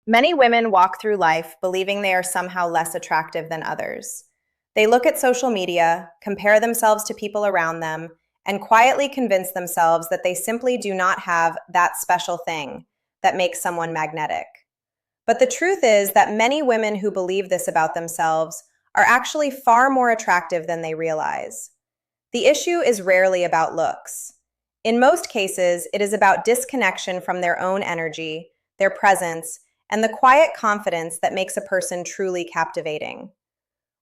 Many women walk through life believing they are somehow less attractive than others. They look at social media, compare themselves to people around them, and quietly convince themselves that they simply do not have that special thing that makes someone magnetic. But the truth is that many women who believe this about themselves are actually far more attractive than they realize. The issue is rarely about looks. In most cases, it is about disconnection from their own energy, their presence, and the quiet confidence that makes a person truly captivating.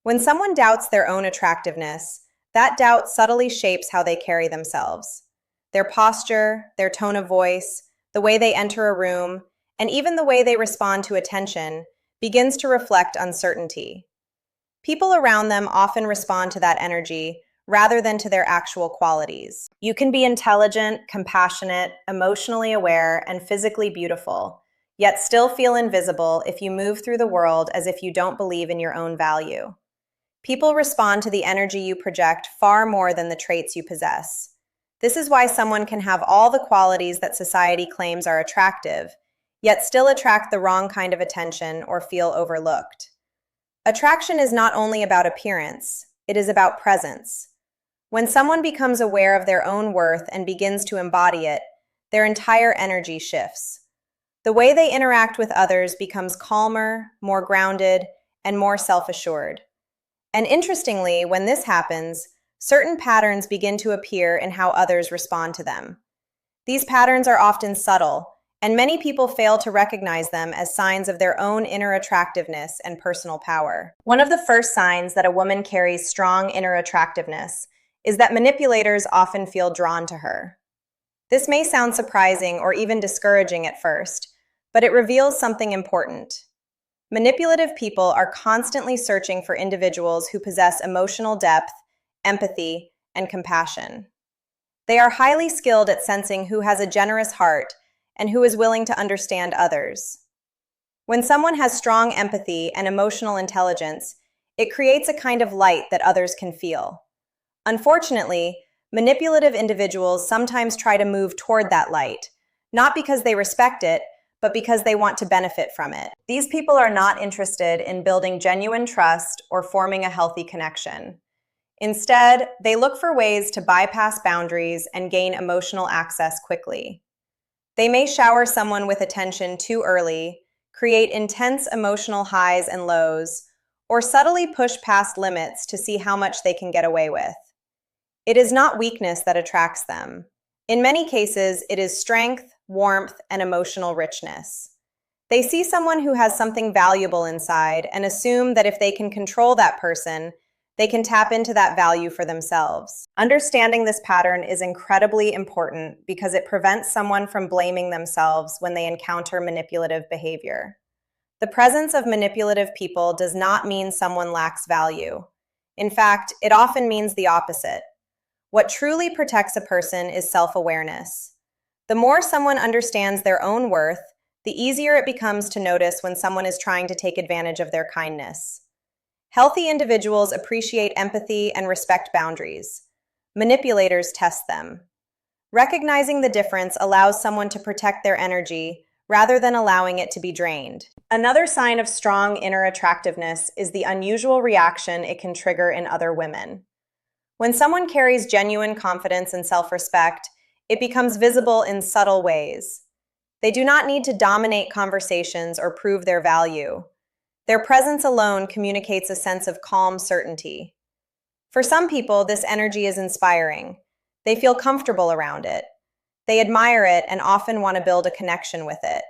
When someone doubts their own attractiveness, that doubt subtly shapes how they carry themselves. Their posture, their tone of voice, the way they enter a room, and even the way they respond to attention begins to reflect uncertainty. People around them often respond to that energy rather than to their actual qualities. You can be intelligent, compassionate, emotionally aware, and physically beautiful, yet still feel invisible if you move through the world as if you don't believe in your own value. People respond to the energy you project far more than the traits you possess. This is why someone can have all the qualities that society claims are attractive, yet still attract the wrong kind of attention or feel overlooked. Attraction is not only about appearance, it is about presence. When someone becomes aware of their own worth and begins to embody it, their entire energy shifts. The way they interact with others becomes calmer, more grounded, and more self-assured. And interestingly, when this happens, certain patterns begin to appear in how others respond to them. These patterns are often subtle, and many people fail to recognize them as signs of their own inner attractiveness and personal power. One of the first signs that a woman carries strong inner attractiveness is that manipulators often feel drawn to her. This may sound surprising or even discouraging at first, but it reveals something important. Manipulative people are constantly searching for individuals who possess emotional depth, empathy, and compassion. They are highly skilled at sensing who has a generous heart and who is willing to understand others. When someone has strong empathy and emotional intelligence, it creates a kind of light that others can feel. Unfortunately, manipulative individuals sometimes try to move toward that light, not because they respect it, but because they want to benefit from it. These people are not interested in building genuine trust or forming a healthy connection. Instead, they look for ways to bypass boundaries and gain emotional access quickly. They may shower someone with attention too early, create intense emotional highs and lows, or subtly push past limits to see how much they can get away with. It is not weakness that attracts them. In many cases, it is strength, warmth, and emotional richness. They see someone who has something valuable inside and assume that if they can control that person, they can tap into that value for themselves. Understanding this pattern is incredibly important because it prevents someone from blaming themselves when they encounter manipulative behavior. The presence of manipulative people does not mean someone lacks value. In fact, it often means the opposite. What truly protects a person is self-awareness. The more someone understands their own worth, the easier it becomes to notice when someone is trying to take advantage of their kindness. Healthy individuals appreciate empathy and respect boundaries. Manipulators test them. Recognizing the difference allows someone to protect their energy rather than allowing it to be drained. Another sign of strong inner attractiveness is the unusual reaction it can trigger in other women. When someone carries genuine confidence and self-respect, it becomes visible in subtle ways. They do not need to dominate conversations or prove their value. Their presence alone communicates a sense of calm certainty. For some people, this energy is inspiring. They feel comfortable around it. They admire it and often want to build a connection with it.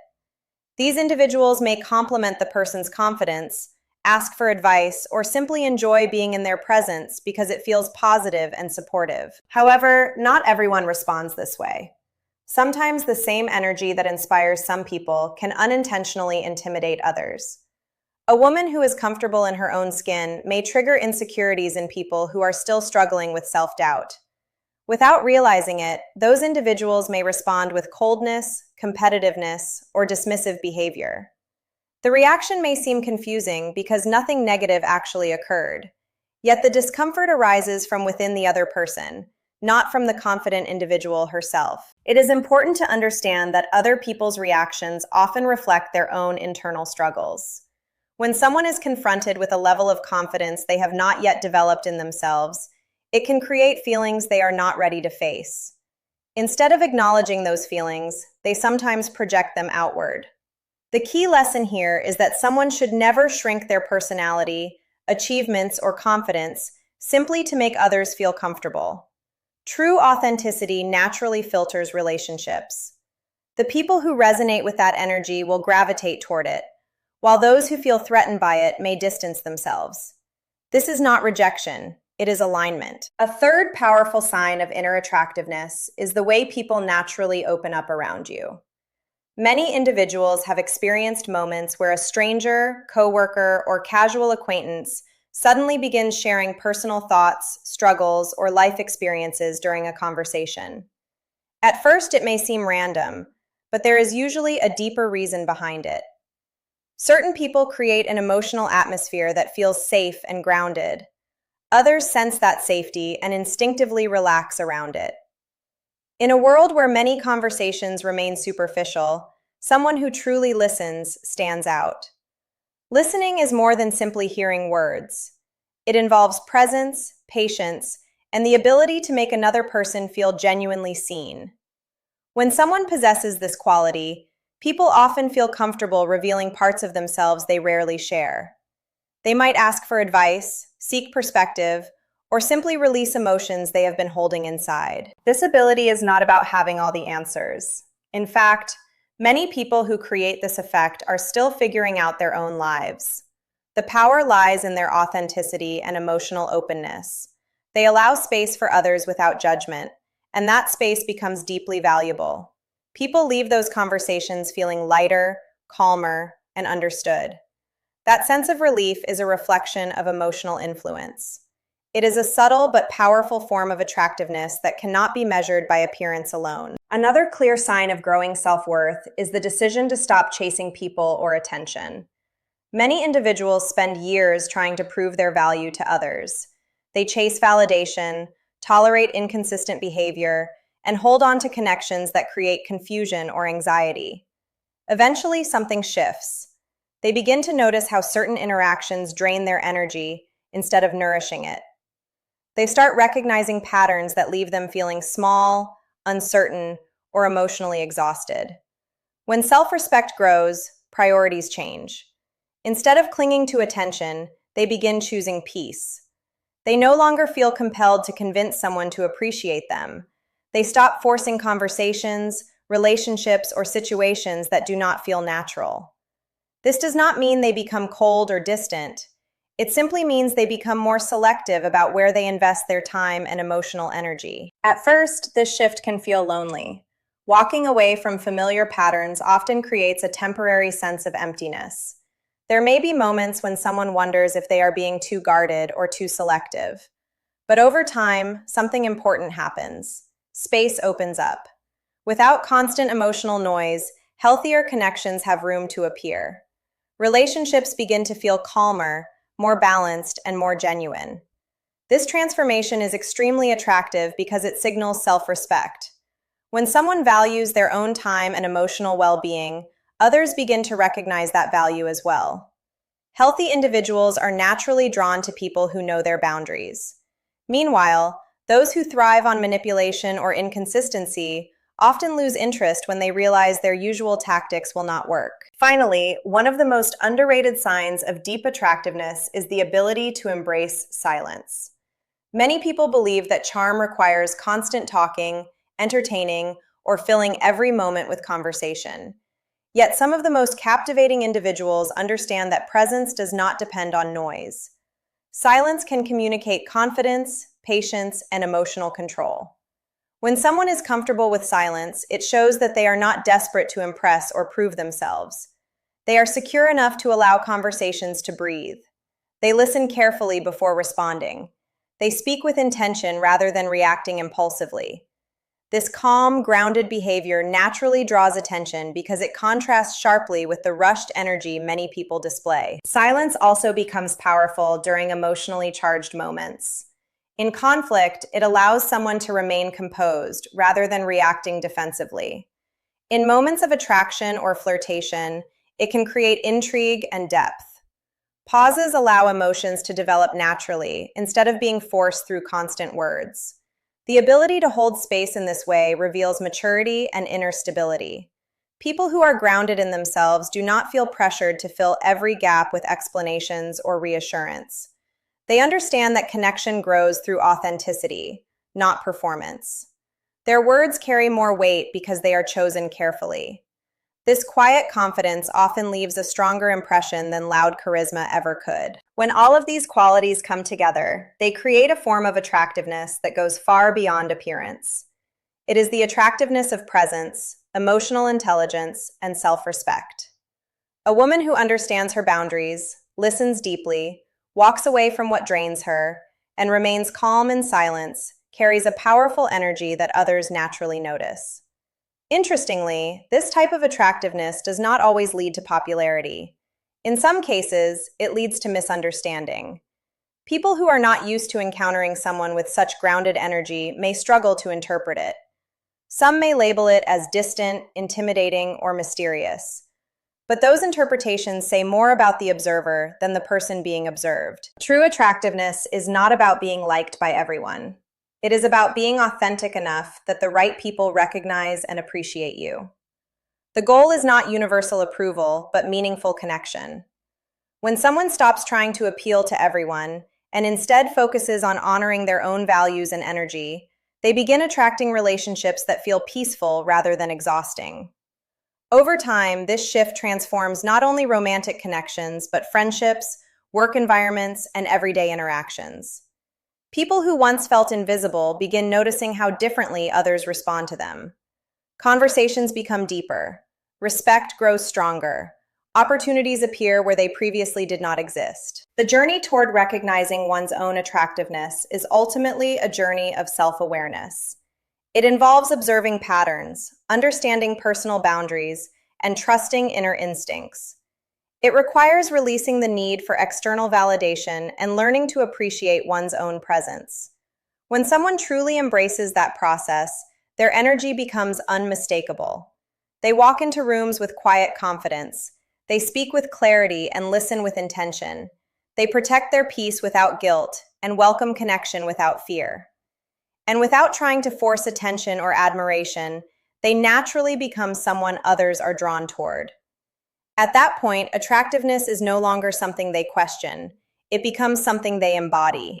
These individuals may compliment the person's confidence, ask for advice, or simply enjoy being in their presence because it feels positive and supportive. However, not everyone responds this way. Sometimes the same energy that inspires some people can unintentionally intimidate others. A woman who is comfortable in her own skin may trigger insecurities in people who are still struggling with self-doubt. Without realizing it, those individuals may respond with coldness, competitiveness, or dismissive behavior. The reaction may seem confusing because nothing negative actually occurred, yet the discomfort arises from within the other person, not from the confident individual herself. It is important to understand that other people's reactions often reflect their own internal struggles. When someone is confronted with a level of confidence they have not yet developed in themselves, it can create feelings they are not ready to face. Instead of acknowledging those feelings, they sometimes project them outward. The key lesson here is that someone should never shrink their personality, achievements, or confidence simply to make others feel comfortable. True authenticity naturally filters relationships. The people who resonate with that energy will gravitate toward it, while those who feel threatened by it may distance themselves. This is not rejection, it is alignment. A third powerful sign of inner attractiveness is the way people naturally open up around you. Many individuals have experienced moments where a stranger, coworker, or casual acquaintance suddenly begins sharing personal thoughts, struggles, or life experiences during a conversation. At first, it may seem random, but there is usually a deeper reason behind it. Certain people create an emotional atmosphere that feels safe and grounded. Others sense that safety and instinctively relax around it. In a world where many conversations remain superficial, someone who truly listens stands out. Listening is more than simply hearing words. It involves presence, patience, and the ability to make another person feel genuinely seen. When someone possesses this quality, people often feel comfortable revealing parts of themselves they rarely share. They might ask for advice, seek perspective, or simply release emotions they have been holding inside. This ability is not about having all the answers. In fact, many people who create this effect are still figuring out their own lives. The power lies in their authenticity and emotional openness. They allow space for others without judgment, and that space becomes deeply valuable. People leave those conversations feeling lighter, calmer, and understood. That sense of relief is a reflection of emotional influence. It is a subtle but powerful form of attractiveness that cannot be measured by appearance alone. Another clear sign of growing self-worth is the decision to stop chasing people or attention. Many individuals spend years trying to prove their value to others. They chase validation, tolerate inconsistent behavior, and hold on to connections that create confusion or anxiety. Eventually, something shifts. They begin to notice how certain interactions drain their energy instead of nourishing it. They start recognizing patterns that leave them feeling small, uncertain, or emotionally exhausted. When self-respect grows, priorities change. Instead of clinging to attention, they begin choosing peace. They no longer feel compelled to convince someone to appreciate them. They stop forcing conversations, relationships, or situations that do not feel natural. This does not mean they become cold or distant. It simply means they become more selective about where they invest their time and emotional energy. At first, this shift can feel lonely. Walking away from familiar patterns often creates a temporary sense of emptiness. There may be moments when someone wonders if they are being too guarded or too selective. But over time, something important happens. Space opens up. Without constant emotional noise, healthier connections have room to appear. Relationships begin to feel calmer, more balanced, and more genuine. This transformation is extremely attractive because it signals self-respect. When someone values their own time and emotional well-being, others begin to recognize that value as well. Healthy individuals are naturally drawn to people who know their boundaries. Meanwhile, those who thrive on manipulation or inconsistency often lose interest when they realize their usual tactics will not work. Finally, one of the most underrated signs of deep attractiveness is the ability to embrace silence. Many people believe that charm requires constant talking, entertaining, or filling every moment with conversation. Yet some of the most captivating individuals understand that presence does not depend on noise. Silence can communicate confidence, patience, and emotional control. When someone is comfortable with silence, it shows that they are not desperate to impress or prove themselves. They are secure enough to allow conversations to breathe. They listen carefully before responding. They speak with intention rather than reacting impulsively. This calm, grounded behavior naturally draws attention because it contrasts sharply with the rushed energy many people display. Silence also becomes powerful during emotionally charged moments. In conflict, it allows someone to remain composed rather than reacting defensively. In moments of attraction or flirtation, it can create intrigue and depth. Pauses allow emotions to develop naturally instead of being forced through constant words. The ability to hold space in this way reveals maturity and inner stability. People who are grounded in themselves do not feel pressured to fill every gap with explanations or reassurance. They understand that connection grows through authenticity, not performance. Their words carry more weight because they are chosen carefully. This quiet confidence often leaves a stronger impression than loud charisma ever could. When all of these qualities come together, they create a form of attractiveness that goes far beyond appearance. It is the attractiveness of presence, emotional intelligence, and self-respect. A woman who understands her boundaries, listens deeply, walks away from what drains her, and remains calm in silence carries a powerful energy that others naturally notice. Interestingly, this type of attractiveness does not always lead to popularity. In some cases, it leads to misunderstanding. People who are not used to encountering someone with such grounded energy may struggle to interpret it. Some may label it as distant, intimidating, or mysterious. But those interpretations say more about the observer than the person being observed. True attractiveness is not about being liked by everyone. It is about being authentic enough that the right people recognize and appreciate you. The goal is not universal approval, but meaningful connection. When someone stops trying to appeal to everyone and instead focuses on honoring their own values and energy, they begin attracting relationships that feel peaceful rather than exhausting. Over time, this shift transforms not only romantic connections, but friendships, work environments, and everyday interactions. People who once felt invisible begin noticing how differently others respond to them. Conversations become deeper. Respect grows stronger. Opportunities appear where they previously did not exist. The journey toward recognizing one's own attractiveness is ultimately a journey of self-awareness. It involves observing patterns, understanding personal boundaries, and trusting inner instincts. It requires releasing the need for external validation and learning to appreciate one's own presence. When someone truly embraces that process, their energy becomes unmistakable. They walk into rooms with quiet confidence. They speak with clarity and listen with intention. They protect their peace without guilt and welcome connection without fear. And without trying to force attention or admiration, they naturally become someone others are drawn toward. At that point, attractiveness is no longer something they question. It becomes something they embody.